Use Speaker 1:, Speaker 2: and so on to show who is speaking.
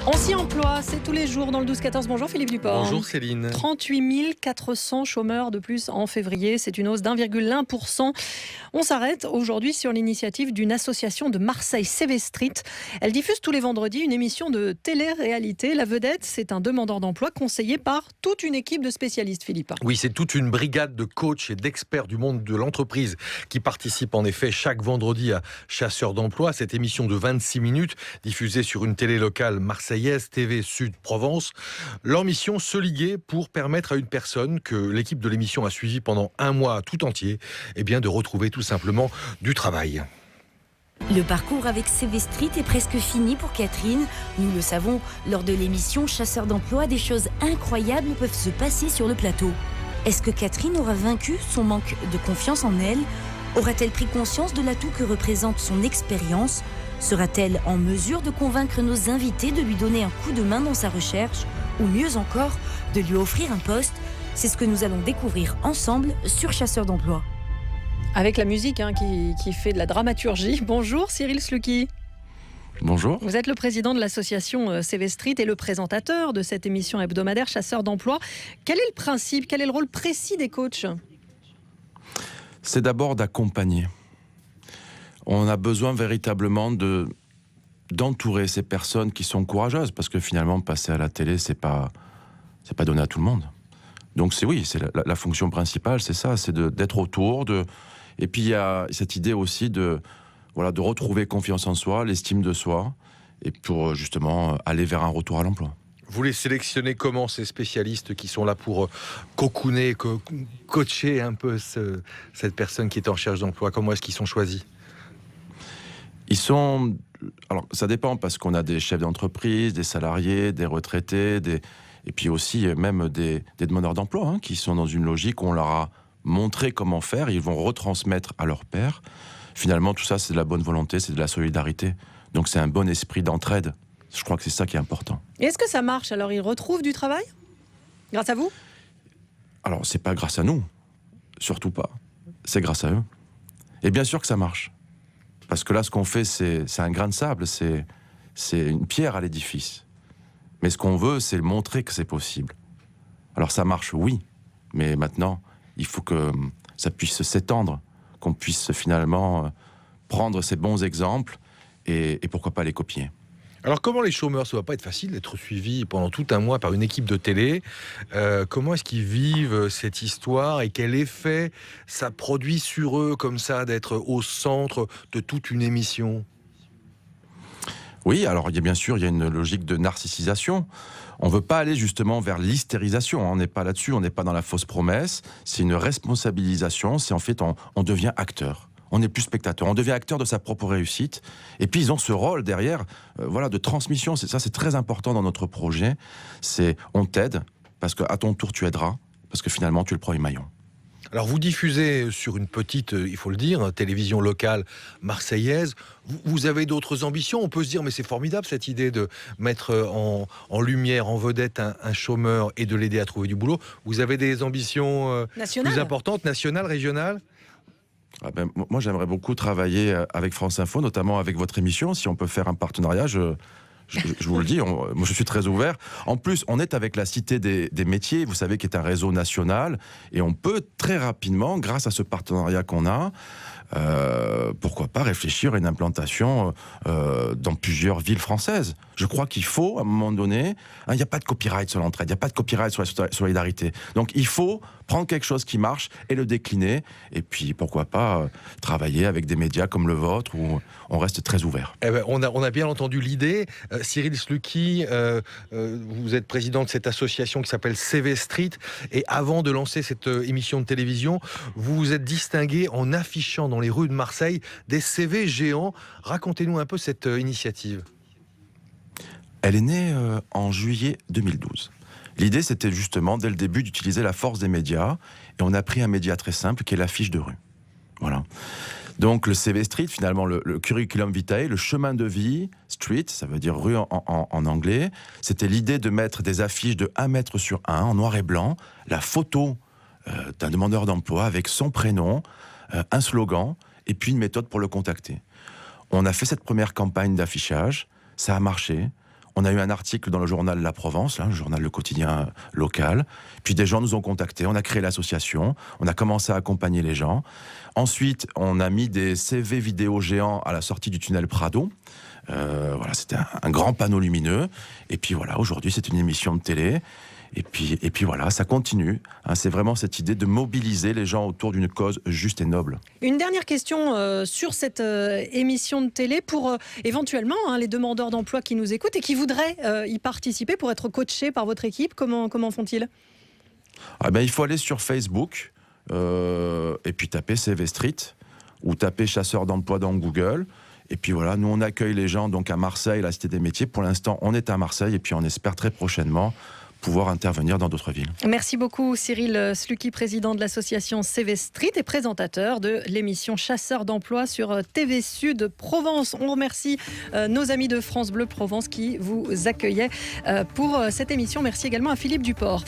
Speaker 1: On s'y emploie, c'est tous les jours dans le 12-14. Bonjour Philippe Duport.
Speaker 2: Bonjour Céline.
Speaker 1: 38 400 chômeurs de plus en février, c'est une hausse d'1,1%. On s'arrête aujourd'hui sur l'initiative d'une association de Marseille, CV Street. Elle diffuse tous les vendredis une émission de télé-réalité. La vedette, c'est un demandeur d'emploi conseillé par toute une équipe de spécialistes, Philippe.
Speaker 2: Oui, c'est toute une brigade de coachs et d'experts du monde de l'entreprise qui participent en effet chaque vendredi à Chasseurs d'emploi. Cette émission de 26 minutes diffusée sur une télé locale marseillaise, TV Sud Provence. Leur mission, se liguer pour permettre à une personne que l'équipe de l'émission a suivie pendant un mois tout entier, de retrouver tout simplement du travail.
Speaker 3: Le parcours avec CV Street est presque fini pour Catherine. Nous le savons, lors de l'émission Chasseurs d'emploi, des choses incroyables peuvent se passer sur le plateau. Est-ce que Catherine aura vaincu son manque de confiance en elle ? Aura-t-elle pris conscience de l'atout que représente son expérience ? Sera-t-elle en mesure de convaincre nos invités de lui donner un coup de main dans sa recherche ? Ou mieux encore, de lui offrir un poste ? C'est ce que nous allons découvrir ensemble sur Chasseurs d'emploi.
Speaker 1: Avec la musique qui fait de la dramaturgie. Bonjour Cyril Slucky.
Speaker 4: Bonjour.
Speaker 1: Vous êtes le président de l'association CV Street et le présentateur de cette émission hebdomadaire Chasseurs d'emploi. Quel est le principe, quel est le rôle précis des coachs ?
Speaker 4: C'est d'abord d'accompagner. On a besoin véritablement d'entourer ces personnes qui sont courageuses, parce que finalement, passer à la télé, c'est pas donné à tout le monde. Donc c'est la fonction principale, c'est ça, c'est d'être autour. Et puis il y a cette idée aussi de retrouver confiance en soi, l'estime de soi, et pour justement aller vers un retour à l'emploi.
Speaker 2: Vous les sélectionnez comment, ces spécialistes qui sont là pour cocooner, coacher un peu cette personne qui est en recherche d'emploi? Comment est-ce qu'ils sont choisis?
Speaker 4: Alors ça dépend, parce qu'on a des chefs d'entreprise, des salariés, des retraités, et puis aussi même des demandeurs d'emploi qui sont dans une logique où on leur a montré comment faire, ils vont retransmettre à leur pairs. Finalement, tout ça, c'est de la bonne volonté, c'est de la solidarité. Donc c'est un bon esprit d'entraide. Je crois que c'est ça qui est important.
Speaker 1: Et est-ce que ça marche? Alors, ils retrouvent du travail grâce à vous?
Speaker 4: Alors, c'est pas grâce à nous, surtout pas. C'est grâce à eux. Et bien sûr que ça marche. Parce que là, ce qu'on fait, c'est un grain de sable, c'est une pierre à l'édifice. Mais ce qu'on veut, c'est montrer que c'est possible. Alors ça marche, oui, mais maintenant, il faut que ça puisse s'étendre, qu'on puisse finalement prendre ces bons exemples et pourquoi pas les copier.
Speaker 2: Alors comment les chômeurs, ça ne va pas être facile d'être suivis pendant tout un mois par une équipe de télé. Comment est-ce qu'ils vivent cette histoire et quel effet ça produit sur eux comme ça d'être au centre de toute une émission?
Speaker 4: Oui, alors il y a une logique de narcissisation. On ne veut pas aller justement vers l'hystérisation, on n'est pas là-dessus, on n'est pas dans la fausse promesse. C'est une responsabilisation, c'est en fait on devient acteur. On n'est plus spectateur, on devient acteur de sa propre réussite. Et puis ils ont ce rôle derrière, de transmission. C'est très important dans notre projet. C'est on t'aide parce qu'à ton tour tu aideras, parce que finalement tu es le premier maillon.
Speaker 2: Alors vous diffusez sur une petite, il faut le dire, télévision locale marseillaise. Vous avez d'autres ambitions. On peut se dire, mais c'est formidable cette idée de mettre en lumière, en vedette un chômeur et de l'aider à trouver du boulot. Vous avez des ambitions plus importantes, nationales, régionales?
Speaker 4: Moi, j'aimerais beaucoup travailler avec France Info, notamment avec votre émission. Si on peut faire un partenariat, je vous le dis, moi je suis très ouvert. En plus, on est avec la Cité des métiers, vous savez, qui est un réseau national, et on peut très rapidement, grâce à ce partenariat qu'on a, pourquoi pas réfléchir à une implantation dans plusieurs villes françaises. Je crois qu'il faut, à un moment donné, il n'y a pas de copyright sur l'entraide, il n'y a pas de copyright sur la solidarité. Donc il faut prendre quelque chose qui marche et le décliner, et puis pourquoi pas travailler avec des médias comme le vôtre, où on reste très ouvert.
Speaker 2: On a bien entendu l'idée. Cyril Slucky, vous êtes président de cette association qui s'appelle CV Street, et avant de lancer cette émission de télévision, vous vous êtes distingué en affichant dans les rues de Marseille des CV géants. Racontez-nous un peu cette initiative.
Speaker 4: Elle est née en juillet 2012. L'idée, c'était justement, dès le début, d'utiliser la force des médias, et on a pris un média très simple, qui est l'affiche de rue. Voilà. Donc le CV Street, finalement, le curriculum vitae, le chemin de vie, street, ça veut dire rue en anglais, c'était l'idée de mettre des affiches de 1 mètre sur 1, en noir et blanc, la photo d'un demandeur d'emploi avec son prénom, un slogan, et puis une méthode pour le contacter. On a fait cette première campagne d'affichage, ça a marché. On a eu un article dans le journal La Provence, le journal Le Quotidien local. Puis des gens nous ont contactés, on a créé l'association, on a commencé à accompagner les gens. Ensuite, on a mis des CV vidéo géants à la sortie du tunnel Prado. Voilà, c'était un grand panneau lumineux. Et puis voilà, aujourd'hui, c'est une émission de télé. Et puis voilà, ça continue. C'est vraiment cette idée de mobiliser les gens autour d'une cause juste et noble.
Speaker 1: Une dernière question sur cette émission de télé pour éventuellement les demandeurs d'emploi qui nous écoutent et qui voudraient y participer pour être coachés par votre équipe. Comment font-ils ?
Speaker 4: Il faut aller sur Facebook et puis taper CV Street ou taper chasseur d'emploi dans Google. Et puis voilà, nous on accueille les gens donc à Marseille, la Cité des Métiers. Pour l'instant, on est à Marseille et puis on espère très prochainement pouvoir intervenir dans d'autres villes.
Speaker 1: Merci beaucoup Cyril Sluky, président de l'association CV Street et présentateur de l'émission Chasseurs d'emploi sur TV Sud Provence. On remercie nos amis de France Bleu Provence qui vous accueillaient pour cette émission. Merci également à Philippe Duport.